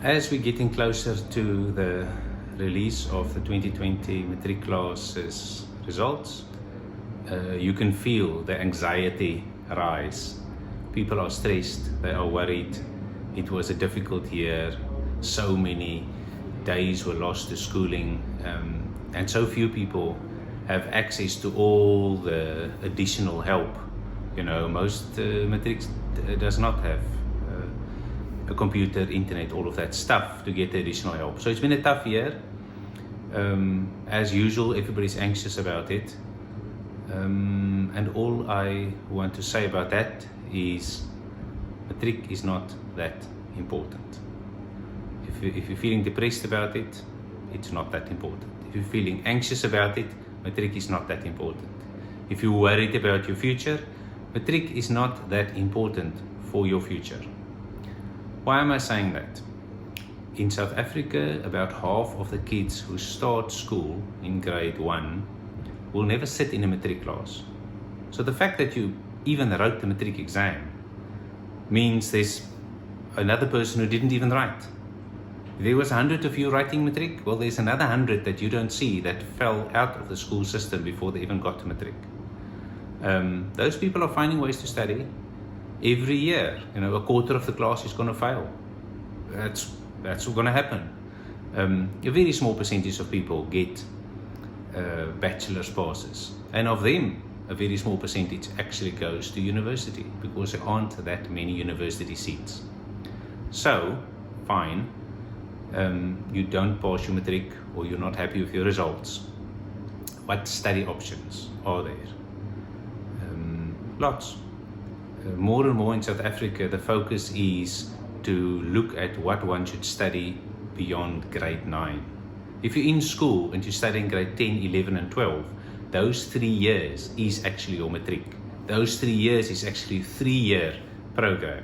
As we're getting closer to the release of the 2020 Matric classes results, you can feel the anxiety rise. People are stressed, they are worried. It was a difficult year, so many days were lost to schooling, and so few people have access to all the additional help. You know, most Matric does not have a computer, internet, all of that stuff to get the additional help. So it's been a tough year. As usual, everybody's anxious about it. And all I want to say about that is Matric is not that important. If you're feeling depressed about it, it's not that important. If you're feeling anxious about it, Matric is not that important. If you're worried about your future, Matric is not that important for your future. Why am I saying that? In South Africa, about half of the kids who start school in grade 1 will never sit in a Matric class. So the fact that you even wrote the Matric exam means there's another person who didn't even write. There was 100 of you writing Matric, well, there's another 100 that you don't see that fell out of the school system before they even got to Matric. Those people are finding ways to study. Every year, you know, a quarter of the class is going to fail. That's going to happen. A very small percentage of people get bachelor's passes, and of them, a very small percentage actually goes to university because there aren't that many university seats. So, fine, you don't pass your Matric or you're not happy with your results. What study options are there? Lots. More and more in South Africa, the focus is to look at what one should study beyond grade 9. If you're in school and you're studying grade 10, 11 and 12, those 3 years is actually your Matric. Those 3 years is actually a 3-year program.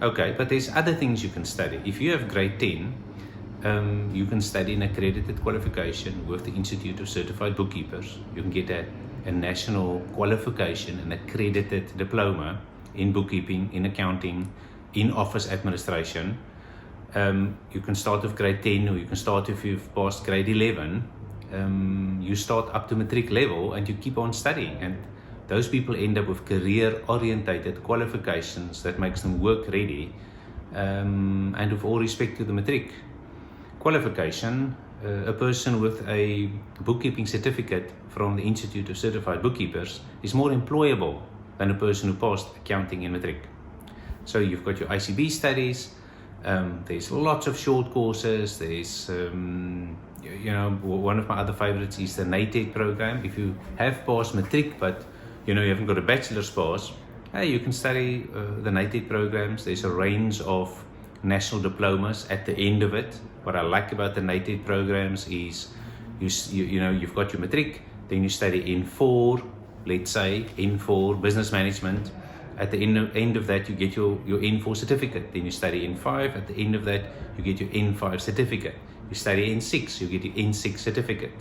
Okay, but there's other things you can study. If you have grade 10, you can study an accredited qualification with the Institute of Certified Bookkeepers. You can get a national qualification, an accredited diploma in bookkeeping, in accounting, in office administration. You can start with grade 10, or you can start if you've passed grade 11. You start up to Matric level and you keep on studying, and those people end up with career-orientated qualifications that makes them work ready. And with all respect to the Matric qualification, a person with a bookkeeping certificate from the Institute of Certified Bookkeepers is more employable than a person who passed accounting in Matric. So you've got your ICB studies, there's lots of short courses, there's, you know, one of my other favorites is the NATED program. If you have passed Matric, but you know, you haven't got a bachelor's pass, hey, you can study the NATED programs. There's a range of national diplomas at the end of it. What I like about the NATED programs is, you know, you've got your Matric, then you study N4, let's say N4 business management. At the end of that, you get your N4 certificate. Then you study N5. At the end of that, you get your N5 certificate. You study N6, you get your N6 certificate.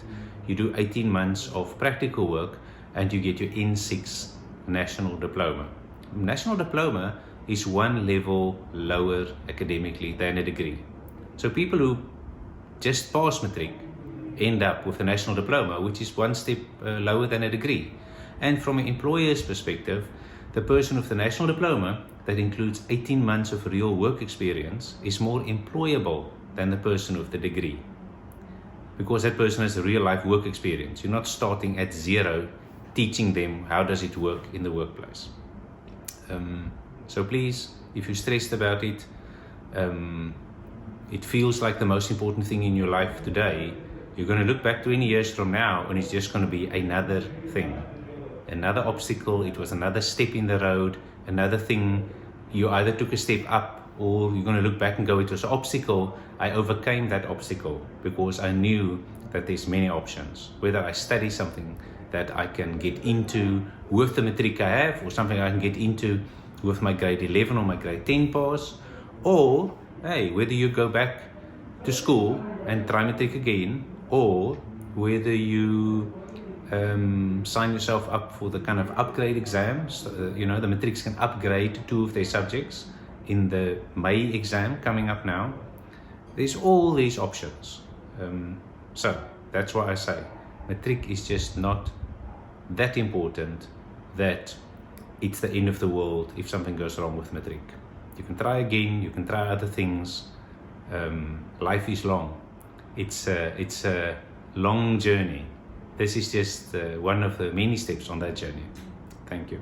You do 18 months of practical work and you get your N6 national diploma. National diploma is one level lower academically than a degree. So people who just pass Matric end up with a national diploma, which is one step lower than a degree. And from an employer's perspective, the person with the national diploma that includes 18 months of real work experience is more employable than the person with the degree, because that person has a real life work experience. You're not starting at zero teaching them how does it work in the workplace. So please, if you're stressed about it, it feels like the most important thing in your life today, you're going to look back 20 years from now and it's just going to be another thing, another obstacle. It was another step in the road, another thing. You either took a step up, or you're going to look back and go, it was an obstacle. I overcame that obstacle because I knew that there's many options. Whether I study something that I can get into with the Matric I have, or something I can get into with my grade 11 or my grade 10 pass, or hey, whether you go back to school and try Matric again, or whether you sign yourself up for the kind of upgrade exams. You know, the Matrics can upgrade 2 of their subjects in the May exam coming up now. There's all these options. So that's why I say Matric is just not that important that it's the end of the world if something goes wrong with Matric. You can try again, you can try other things. Life is long. It's a long journey. This is just one of the many steps on that journey. Thank you.